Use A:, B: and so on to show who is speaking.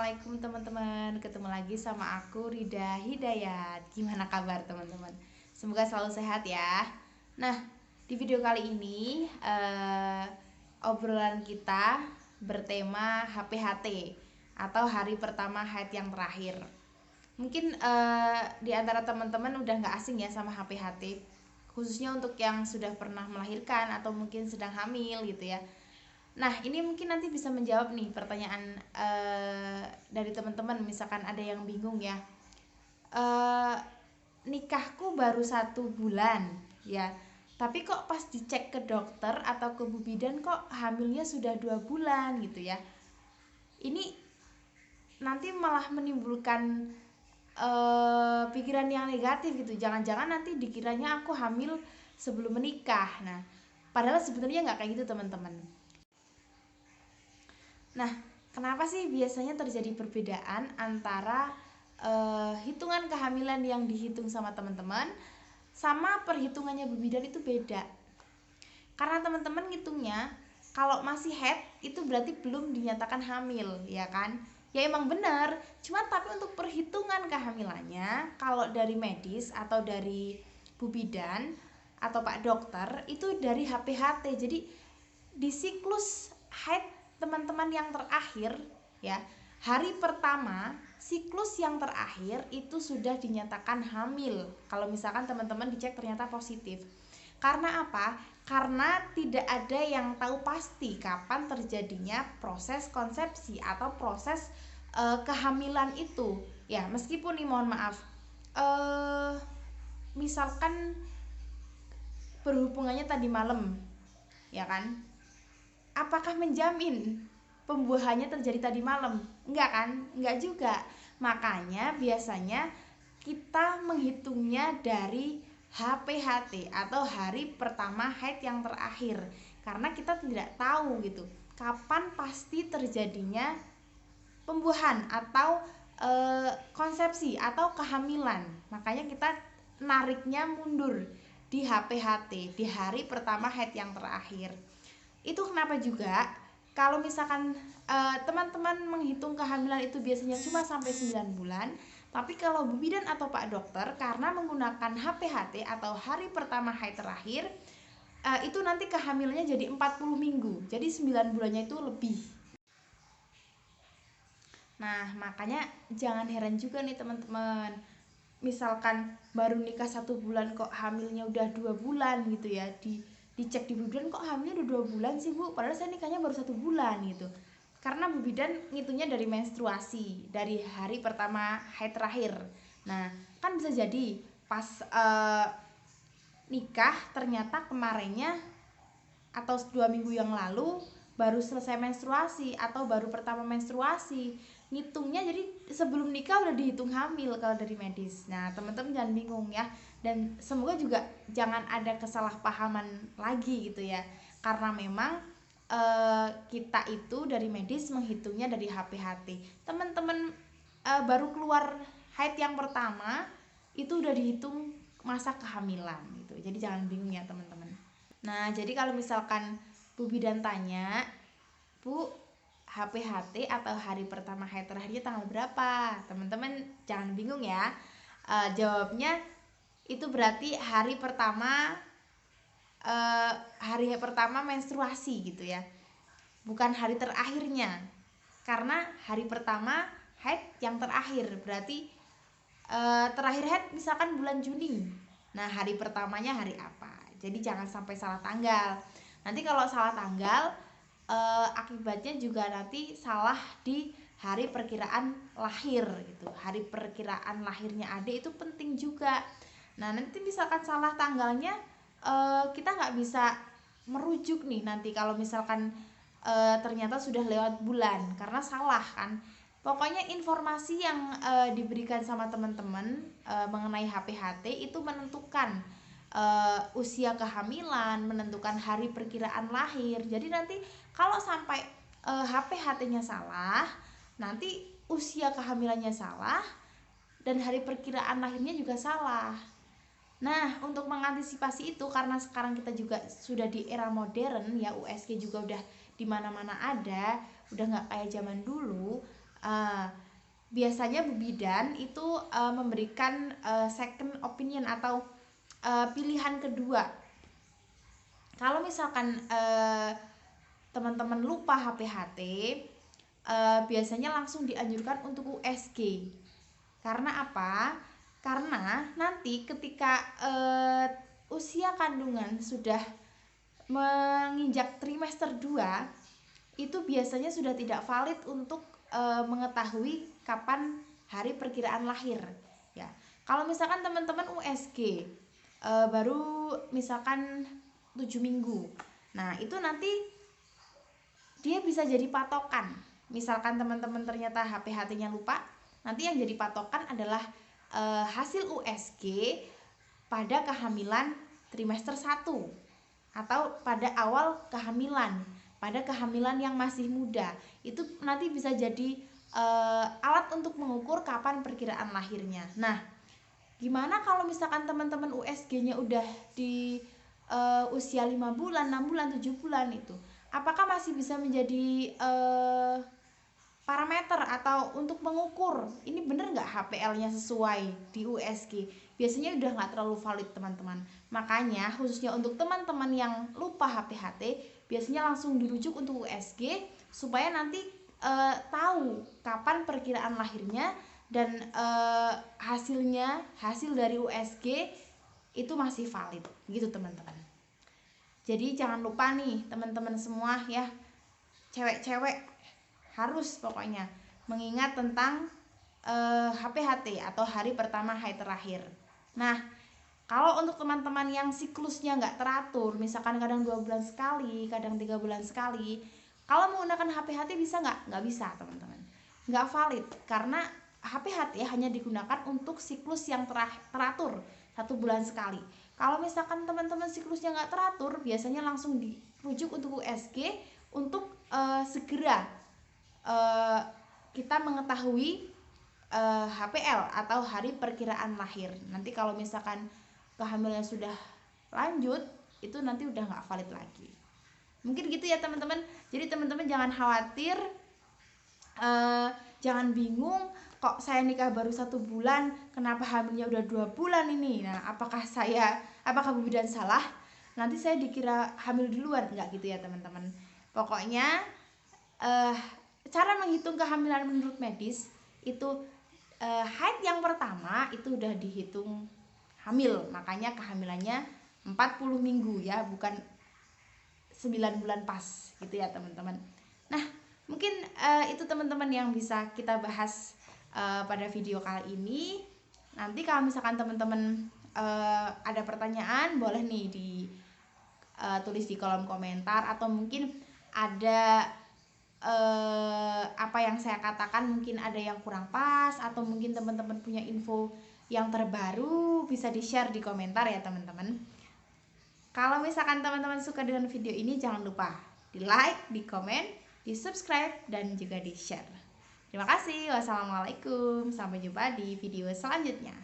A: Assalamualaikum teman-teman. Ketemu lagi sama aku Rida Hidayat. Gimana kabar teman-teman? Semoga selalu sehat ya. Nah, di video kali ini obrolan kita bertema HPHT atau hari pertama haid yang terakhir. Mungkin di antara teman-teman udah nggak asing ya sama HPHT, khususnya untuk yang sudah pernah melahirkan atau mungkin sedang hamil gitu ya. Nah, ini mungkin nanti bisa menjawab nih pertanyaan dari teman-teman. Misalkan ada yang bingung ya, nikahku baru 1 bulan ya, tapi kok pas dicek ke dokter atau ke bu bidan kok hamilnya sudah 2 bulan gitu ya. Ini nanti malah menimbulkan pikiran yang negatif gitu. Jangan-jangan nanti dikiranya aku hamil sebelum menikah. Nah, padahal sebenarnya nggak kayak gitu teman-teman. Nah, kenapa sih biasanya terjadi perbedaan antara hitungan kehamilan yang dihitung sama teman-teman sama perhitungannya bu bidan itu beda? Karena teman-teman ngitungnya kalau masih head itu berarti belum dinyatakan hamil, ya kan? Ya emang benar, cuma tapi untuk perhitungan kehamilannya kalau dari medis atau dari bu bidan atau pak dokter itu dari HPHT. Jadi di siklus haid teman-teman yang terakhir ya, hari pertama siklus yang terakhir itu sudah dinyatakan hamil kalau misalkan teman-teman dicek ternyata positif. Karena apa? Karena tidak ada yang tahu pasti kapan terjadinya proses konsepsi atau proses kehamilan itu ya. Meskipun nih mohon maaf, misalkan berhubungannya tadi malam ya kan, apakah menjamin pembuahannya terjadi tadi malam? Enggak kan? Enggak juga. Makanya biasanya kita menghitungnya dari HPHT atau hari pertama haid yang terakhir, karena kita tidak tahu gitu kapan pasti terjadinya pembuahan atau konsepsi atau kehamilan. Makanya kita nariknya mundur di HPHT, di hari pertama haid yang terakhir. Itu kenapa juga kalau misalkan teman-teman menghitung kehamilan itu biasanya cuma sampai 9 bulan, tapi kalau bu bidan atau pak dokter karena menggunakan HPHT atau hari pertama haid terakhir, itu nanti kehamilannya jadi 40 minggu. Jadi 9 bulannya itu lebih. Nah, makanya jangan heran juga nih teman-teman, misalkan baru nikah 1 bulan kok hamilnya udah 2 bulan gitu ya, dicek di bu bidan kok hamilnya udah 2 bulan sih bu, padahal saya nikahnya baru 1 bulan gitu. Karena bu bidan ngitungnya dari menstruasi, dari hari pertama haid terakhir. Nah, kan bisa jadi pas nikah ternyata kemarinnya atau 2 minggu yang lalu baru selesai menstruasi atau baru pertama menstruasi, ngitungnya jadi sebelum nikah udah dihitung hamil kalau dari medis. Nah, teman-teman jangan bingung ya, dan semoga juga jangan ada kesalahpahaman lagi gitu ya, karena memang kita itu dari medis menghitungnya dari HPHT. Teman-teman baru keluar haid yang pertama itu udah dihitung masa kehamilan gitu, jadi jangan bingung ya teman-teman. Nah, jadi kalau misalkan bu bidan tanya, bu, HPHT atau hari pertama haid terakhirnya tanggal berapa? Teman-teman jangan bingung ya. Jawabnya itu berarti hari pertama menstruasi gitu ya. Bukan hari terakhirnya. Karena hari pertama haid yang terakhir berarti terakhir haid misalkan bulan Juni. Nah, hari pertamanya hari apa? Jadi jangan sampai salah tanggal. Nanti kalau salah tanggal akibatnya juga nanti salah di hari perkiraan lahir gitu. Hari perkiraan lahirnya adik itu penting juga. Nah, nanti misalkan salah tanggalnya kita nggak bisa merujuk nih nanti kalau misalkan ternyata sudah lewat bulan karena salah kan. Pokoknya informasi yang diberikan sama teman-teman mengenai HPHT itu menentukan usia kehamilan, menentukan hari perkiraan lahir. Jadi nanti kalau sampai HPHT-nya salah, nanti usia kehamilannya salah dan hari perkiraan lahirnya juga salah. Nah, untuk mengantisipasi itu, karena sekarang kita juga sudah di era modern ya, USG juga udah di mana-mana ada, udah nggak kayak zaman dulu. Biasanya Bu Bidan itu memberikan second opinion atau pilihan kedua. Kalau misalkan teman-teman lupa HPHT, biasanya langsung dianjurkan untuk USG. Karena apa? Karena nanti ketika usia kandungan sudah menginjak trimester 2, itu biasanya sudah tidak valid untuk mengetahui kapan hari perkiraan lahir ya. Kalau misalkan teman-teman USG baru misalkan 7 minggu, nah itu nanti dia bisa jadi patokan. Misalkan teman-teman ternyata HPHT-nya lupa, nanti yang jadi patokan adalah hasil USG pada kehamilan trimester 1 atau pada awal kehamilan, pada kehamilan yang masih muda. Itu nanti bisa jadi alat untuk mengukur kapan perkiraan lahirnya. Nah, gimana kalau misalkan teman-teman USG-nya udah di usia 5 bulan, 6 bulan, 7 bulan itu? Apakah masih bisa menjadi parameter atau untuk mengukur ini bener nggak HPL-nya sesuai di USG? Biasanya udah nggak terlalu valid teman-teman. Makanya khususnya untuk teman-teman yang lupa HPHT, biasanya langsung dirujuk untuk USG supaya nanti tahu kapan perkiraan lahirnya dan hasil dari USG itu masih valid gitu teman-teman. Jadi jangan lupa nih teman-teman semua ya, cewek-cewek harus pokoknya mengingat tentang HPHT atau hari pertama haid terakhir. Nah, kalau untuk teman-teman yang siklusnya nggak teratur, misalkan kadang 2 bulan sekali, kadang 3 bulan sekali, kalau menggunakan HPHT bisa nggak? Nggak bisa teman-teman, nggak valid karena HPHT hanya digunakan untuk siklus yang teratur 1 bulan sekali. Kalau misalkan teman-teman siklusnya nggak teratur, biasanya langsung dirujuk untuk USG untuk segera kita mengetahui HPL atau hari perkiraan lahir. Nanti kalau misalkan kehamilannya sudah lanjut, itu nanti udah nggak valid lagi. Mungkin gitu ya teman-teman. Jadi teman-teman jangan khawatir, jangan bingung, kok saya nikah baru 1 bulan, kenapa hamilnya udah 2 bulan ini? Nah, apakah Bu Bidan salah? Nanti saya dikira hamil duluan? Enggak gitu ya teman-teman. Pokoknya cara menghitung kehamilan menurut medis itu haid yang pertama itu udah dihitung hamil, makanya kehamilannya 40 minggu ya, bukan 9 bulan pas gitu ya teman-teman. Nah, mungkin itu teman-teman yang bisa kita bahas pada video kali ini. Nanti kalau misalkan teman-teman ada pertanyaan, boleh nih tulis di kolom komentar, atau mungkin ada apa yang saya katakan mungkin ada yang kurang pas, atau mungkin teman-teman punya info yang terbaru, bisa di-share di komentar ya teman-teman. Kalau misalkan teman-teman suka dengan video ini, jangan lupa di like, di komen, di subscribe, dan juga di share. Terima kasih. Wassalamualaikum. Sampai jumpa di video selanjutnya.